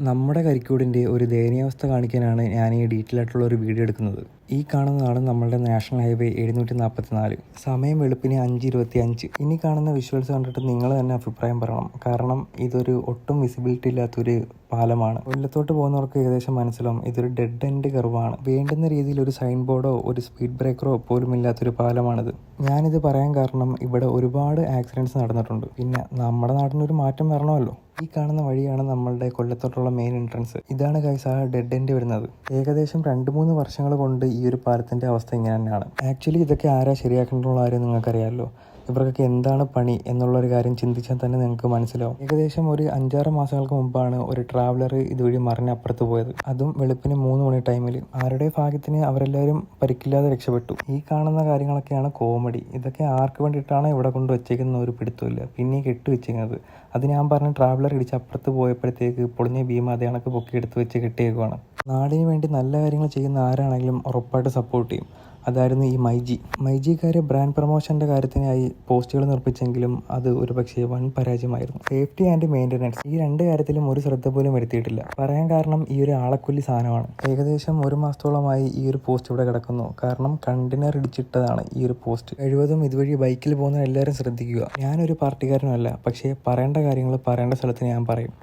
നമ്മുടെ കരിക്കൂടിൻ്റെ ഒരു ദയനീയാവസ്ഥ കാണിക്കാനാണ് ഞാൻ ഈ ഡീറ്റെയിൽ ആയിട്ടുള്ള ഒരു വീഡിയോ എടുക്കുന്നത്. ഈ കാണുന്നതാണ് നമ്മളുടെ നാഷണൽ ഹൈവേ 744. സമയം വെളുപ്പിന് 5:25. ഇനി കാണുന്ന വിഷ്വൽസ് കണ്ടിട്ട് നിങ്ങൾ തന്നെ അഭിപ്രായം പറയണം. കാരണം ഇതൊരു ഒട്ടും വിസിബിലിറ്റി ഇല്ലാത്തൊരു പാലമാണ്. കൊല്ലത്തോട്ട് പോകുന്നവർക്ക് ഏകദേശം മനസ്സിലാവും ഇതൊരു ഡെഡ് എൻഡ് കർവാണ്. വേണ്ടുന്ന രീതിയിൽ ഒരു സൈൻ ബോർഡോ ഒരു സ്പീഡ് ബ്രേക്കറോ പോലും ഇല്ലാത്തൊരു പാലമാണിത്. ഞാനിത് പറയാൻ കാരണം ഇവിടെ ഒരുപാട് ആക്സിഡൻറ്റ്സ് നടന്നിട്ടുണ്ട്. പിന്നെ നമ്മുടെ നാടിനൊരു മാറ്റം വരണമല്ലോ. ഈ കാണുന്ന വഴിയാണ് നമ്മളുടെ കൊല്ലത്തോട്ടുള്ള മെയിൻ എൻട്രൻസ്. ഇതാണ് ഗൈസ് ആ ഡെഡ് എൻഡ് വരുന്നത്. ഏകദേശം 2-3 വർഷങ്ങൾ കൊണ്ട് ഈ ഒരു പാലത്തിൻ്റെ അവസ്ഥ ഇങ്ങനെ തന്നെയാണ്. ആക്ച്വലി ഇതൊക്കെ ആരാ ശരിയാക്കേണ്ടുള്ള കാര്യം നിങ്ങൾക്കറിയാമല്ലോ. ഇവർക്കൊക്കെ എന്താണ് പണി എന്നുള്ളൊരു കാര്യം ചിന്തിച്ചാൽ തന്നെ നിങ്ങൾക്ക് മനസ്സിലാവും. ഏകദേശം ഒരു 5-6 മാസങ്ങൾക്ക് മുമ്പാണ് ഒരു ട്രാവലർ ഇതുവഴി മറിഞ്ഞ് അപ്പുറത്ത് പോയത്. അതും വെളുപ്പിന് 3 മണി ടൈമിൽ. ആരുടെ ഭാഗ്യത്തിന് അവരെല്ലാവരും പരിക്കില്ലാതെ രക്ഷപ്പെട്ടു. ഈ കാണുന്ന കാര്യങ്ങളൊക്കെയാണ് കോമഡി. ഇതൊക്കെ ആർക്ക് വേണ്ടിയിട്ടാണ് ഇവിടെ കൊണ്ട് വെച്ചേക്കുന്ന ഒരു പിടുത്തമില്ല. പിന്നെ കെട്ടി വെച്ചിരിക്കുന്നത് അത് ഞാൻ പറഞ്ഞ ട്രാവലർ ഇടിച്ച് അപ്പുറത്ത് പോയപ്പോഴത്തേക്ക് പൊളിഞ്ഞ ഭീമ അതേ കണക്ക് പൊക്കി എടുത്ത് വെച്ച് കെട്ടിയേക്കുവാണ്. നാടിന് വേണ്ടി നല്ല കാര്യങ്ങൾ ചെയ്യുന്ന ആരാണെങ്കിലും ഉറപ്പായിട്ട് സപ്പോർട്ട് ചെയ്യും. അതായിരുന്നു ഈ മൈജിക്കാർ ബ്രാൻഡ് പ്രൊമോഷൻ്റെ കാര്യത്തിനായി പോസ്റ്റുകൾ നിർമ്മിച്ചെങ്കിലും അത് ഒരു പക്ഷേ വൻ പരാജയമായിരുന്നു. സേഫ്റ്റി ആൻഡ് മെയിൻ്റനൻസ് ഈ 2 കാര്യത്തിലും ഒരു ശ്രദ്ധ പോലും വരുത്തിയിട്ടില്ല. പറയാൻ കാരണം ഈ ഒരു ആളക്കൊല്ലി സാധനമാണ്. ഏകദേശം 1 മാസത്തോളമായി ഈ ഒരു പോസ്റ്റ് ഇവിടെ കിടക്കുന്നു. കാരണം കണ്ടെയ്നർ ഇടിച്ചിട്ടതാണ് ഈ ഒരു പോസ്റ്റ്. കഴിവതും ഇതുവഴി ബൈക്കിൽ പോകുന്ന എല്ലാവരും ശ്രദ്ധിക്കുക. ഞാനൊരു പാർട്ടിക്കാരനല്ല, പക്ഷേ പറയേണ്ട കാര്യങ്ങൾ പറയേണ്ട സ്ഥലത്ത് ഞാൻ പറയും.